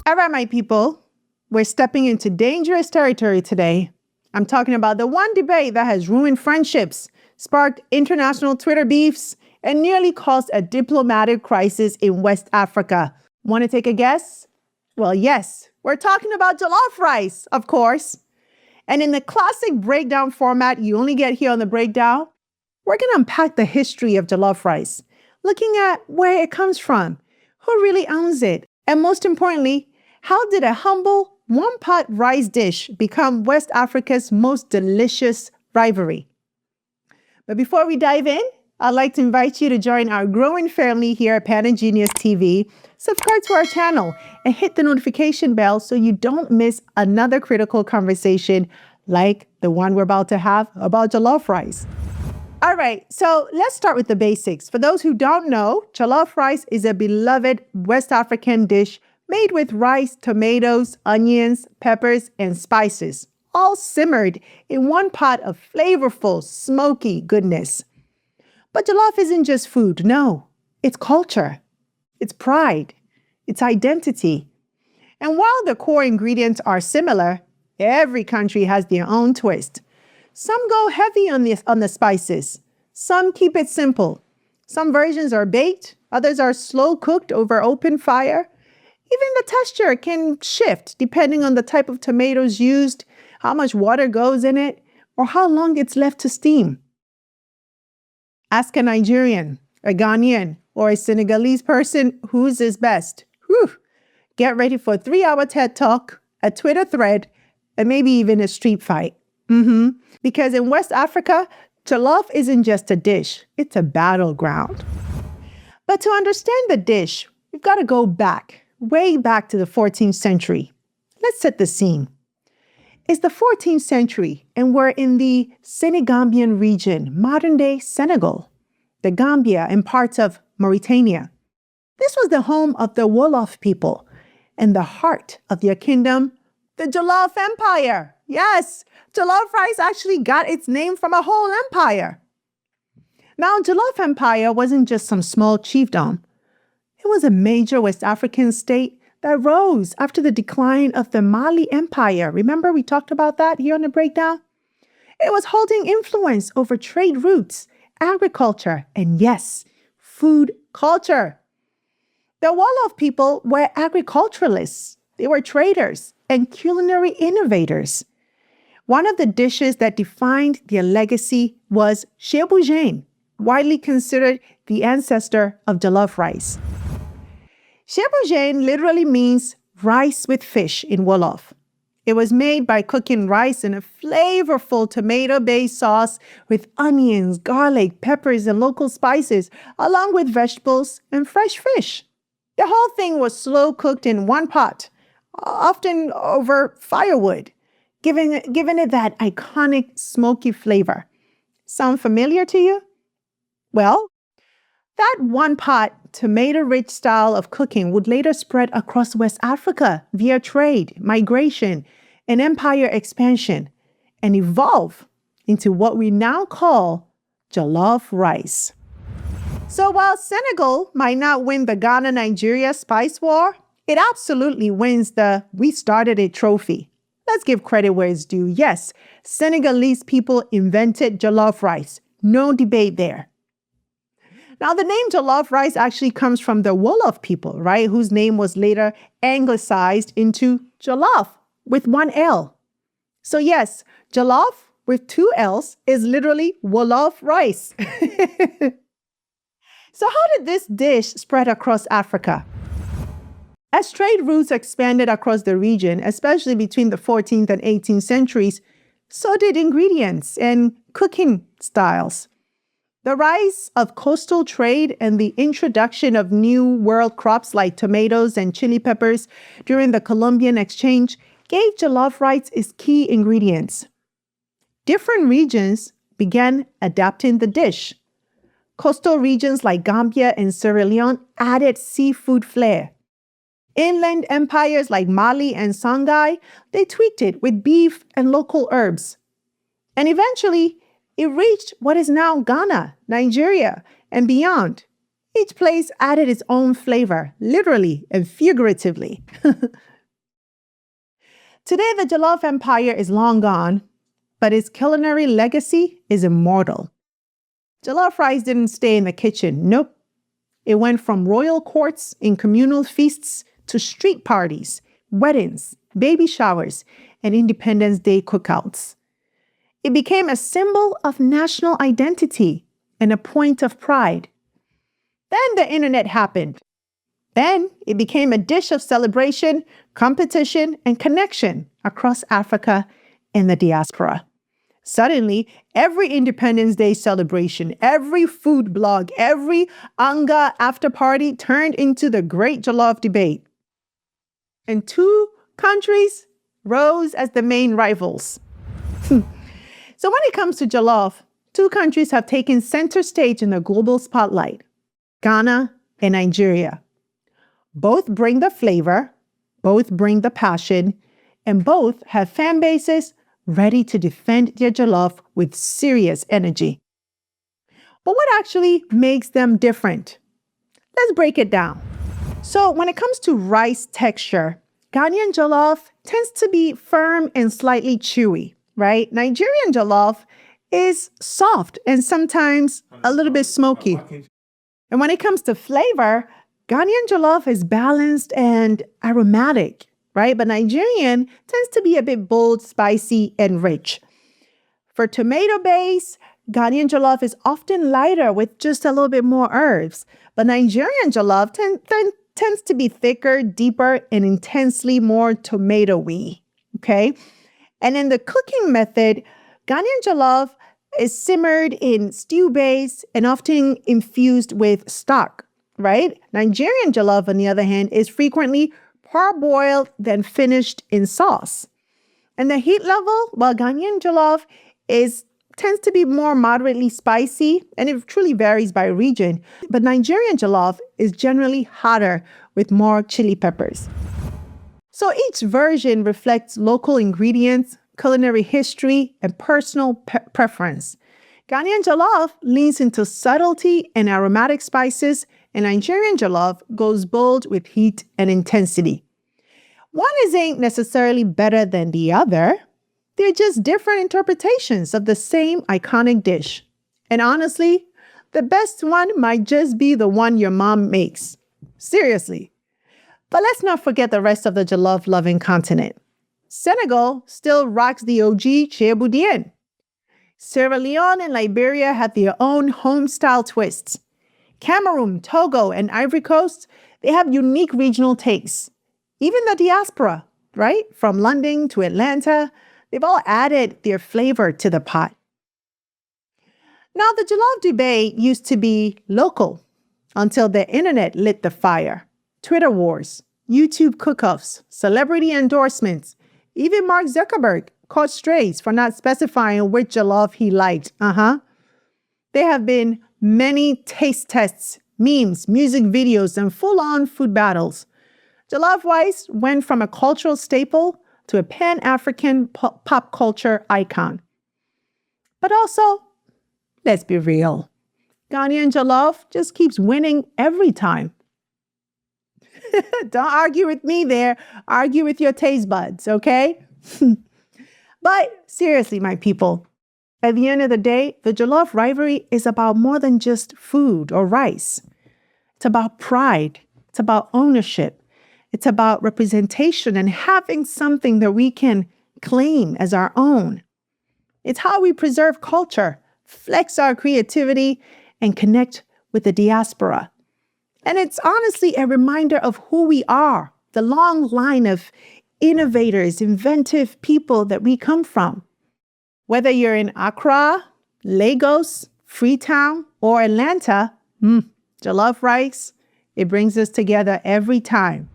All right, my people, we're stepping into dangerous territory today. I'm talking about the one debate that has ruined friendships, sparked international Twitter beefs, and nearly caused a diplomatic crisis in West Africa. Want to take a guess? Well, yes, we're talking about jollof rice, of course. And in the classic breakdown format you only get here on The Breakdown, we're going to unpack the history of jollof rice, looking at where it comes from, who really owns it, and most importantly, how did a humble one-pot rice dish become West Africa's most delicious rivalry? But before we dive in, I'd like to invite you to join our growing family here at Pan and Genius TV. Subscribe to our channel and hit the notification bell so you don't miss another critical conversation like the one we're about to have about jollof rice. All right, so let's start with the basics. For those who don't know, jollof rice is a beloved West African dish made with rice, tomatoes, onions, peppers, and spices, all simmered in one pot of flavorful, smoky goodness. But jollof isn't just food, no. It's culture, it's pride, it's identity. And while the core ingredients are similar, every country has their own twist. Some go heavy on the spices. Some keep it simple. Some versions are baked, others are slow cooked over open fire. Even the texture can shift depending on the type of tomatoes used, how much water goes in it, or how long it's left to steam. Ask a Nigerian, a Ghanaian, or a Senegalese person whose is best. Whew. Get ready for a 3-hour TED Talk, a Twitter thread, and maybe even a street fight. Because in West Africa, jollof isn't just a dish, it's a battleground. But to understand the dish, we've got to go back, way back to the 14th century. Let's set the scene. It's the 14th century, and we're in the Senegambian region, modern-day Senegal, the Gambia, and parts of Mauritania. This was the home of the Wolof people, and the heart of their kingdom, the Jollof Empire. Yes, jollof rice actually got its name from a whole empire. Now, Jollof Empire wasn't just some small chiefdom. It was a major West African state that rose after the decline of the Mali Empire. Remember, we talked about that here on The Breakdown? It was holding influence over trade routes, agriculture, and yes, food culture. The Wolof people were agriculturalists. They were traders and culinary innovators. One of the dishes that defined their legacy was Babu-Boateng, widely considered the ancestor of jollof rice. Babu-Boateng literally means rice with fish in Wolof. It was made by cooking rice in a flavorful tomato-based sauce with onions, garlic, peppers, and local spices, along with vegetables and fresh fish. The whole thing was slow cooked in one pot, often over firewood, giving it that iconic smoky flavor. Sound familiar to you? Well, that one-pot, tomato-rich style of cooking would later spread across West Africa via trade, migration, and empire expansion, and evolve into what we now call jollof rice. So while Senegal might not win the Ghana-Nigeria spice war, it absolutely wins the "we started it" trophy. Let's give credit where it's due. Yes, Senegalese people invented jollof rice. No debate there. Now, the name jollof rice actually comes from the Wolof people, right? Whose name was later anglicized into jollof with one L. So yes, jollof with 2 L's is literally Wolof rice. So how did this dish spread across Africa? As trade routes expanded across the region, especially between the 14th and 18th centuries, so did ingredients and cooking styles. The rise of coastal trade and the introduction of new world crops like tomatoes and chili peppers during the Columbian Exchange gave jollof rice its key ingredients. Different regions began adapting the dish. Coastal regions like Gambia and Sierra Leone added seafood flair. Inland empires like Mali and Songhai, they tweaked it with beef and local herbs. And eventually, it reached what is now Ghana, Nigeria, and beyond. Each place added its own flavor, literally and figuratively. Today, the Jollof empire is long gone, but its culinary legacy is immortal. Jollof rice didn't stay in the kitchen. Nope. It went from royal courts in communal feasts to street parties, weddings, baby showers, and Independence Day cookouts. It became a symbol of national identity and a point of pride. Then the internet happened. Then it became a dish of celebration, competition, and connection across Africa and the diaspora. Suddenly, every Independence Day celebration, every food blog, every Anga after party turned into the Great Jollof Debate. And two countries rose as the main rivals. So when it comes to Jollof, two countries have taken center stage in the global spotlight: Ghana and Nigeria. Both bring the flavor, both bring the passion, and both have fan bases ready to defend their jollof with serious energy. But what actually makes them different? Let's break it down. So when it comes to rice texture, Ghanaian jollof tends to be firm and slightly chewy, right? Nigerian jollof is soft and sometimes a little bit smoky. And when it comes to flavor, Ghanaian jollof is balanced and aromatic, right? But Nigerian tends to be a bit bold, spicy, and rich. For tomato base, Ghanaian jollof is often lighter with just a little bit more herbs. But Nigerian jollof tends to be thicker, deeper, and intensely more tomato-y, okay? And in the cooking method, Ghanaian jollof is simmered in stew base and often infused with stock, right? Nigerian jollof, on the other hand, is frequently parboiled, then finished in sauce. And the heat level, well, Ghanaian jollof tends to be more moderately spicy, and it truly varies by region. But Nigerian jollof is generally hotter with more chili peppers. So each version reflects local ingredients, culinary history, and personal preference. Ghanaian jollof leans into subtlety and aromatic spices, and Nigerian jollof goes bold with heat and intensity. One isn't necessarily better than the other. They're just different interpretations of the same iconic dish. And honestly, the best one might just be the one your mom makes. Seriously. But let's not forget the rest of the jollof-loving continent. Senegal still rocks the OG Boudin. Sierra Leone and Liberia have their own home-style twists. Cameroon, Togo, and Ivory Coast, they have unique regional takes. Even the diaspora, right? From London to Atlanta, they've all added their flavor to the pot. Now, the jollof debate used to be local until the internet lit the fire. Twitter wars, YouTube cook-offs, celebrity endorsements. Even Mark Zuckerberg caught strays for not specifying which jollof he liked. There have been many taste tests, memes, music videos, and full-on food battles. Jollof rice went from a cultural staple to a pan-African pop culture icon. But also, let's be real, Ghanaian jollof just keeps winning every time. Don't argue with me there. Argue with your taste buds, okay? But seriously, my people, at the end of the day, the Jollof Rivalry is about more than just food or rice. It's about pride. It's about ownership. It's about representation and having something that we can claim as our own. It's how we preserve culture, flex our creativity, and connect with the diaspora. And it's honestly a reminder of who we are, the long line of innovators, inventive people that we come from. Whether you're in Accra, Lagos, Freetown, or Atlanta, jollof rice, it brings us together every time.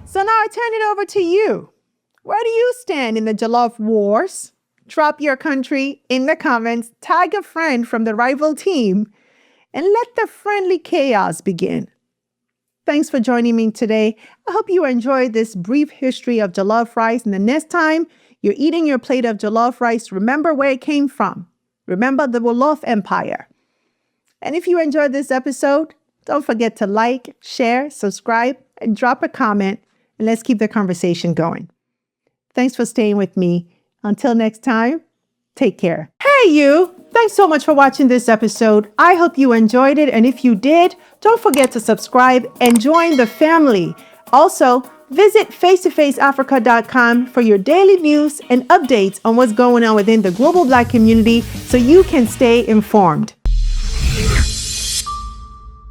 So now I turn it over to you. Where do you stand in the jollof wars? Drop your country in the comments, tag a friend from the rival team, and let the friendly chaos begin. Thanks for joining me today. I hope you enjoyed this brief history of jollof rice, and the next time you're eating your plate of jollof rice, remember where it came from. Remember the Jollof Empire. And if you enjoyed this episode, don't forget to like, share, subscribe, and drop a comment, and let's keep the conversation going. Thanks for staying with me. Until next time, take care. Hey, you! Thanks so much for watching this episode. I hope you enjoyed it. And if you did, don't forget to subscribe and join the family. Also, visit face2faceafrica.com for your daily news and updates on what's going on within the global Black community so you can stay informed.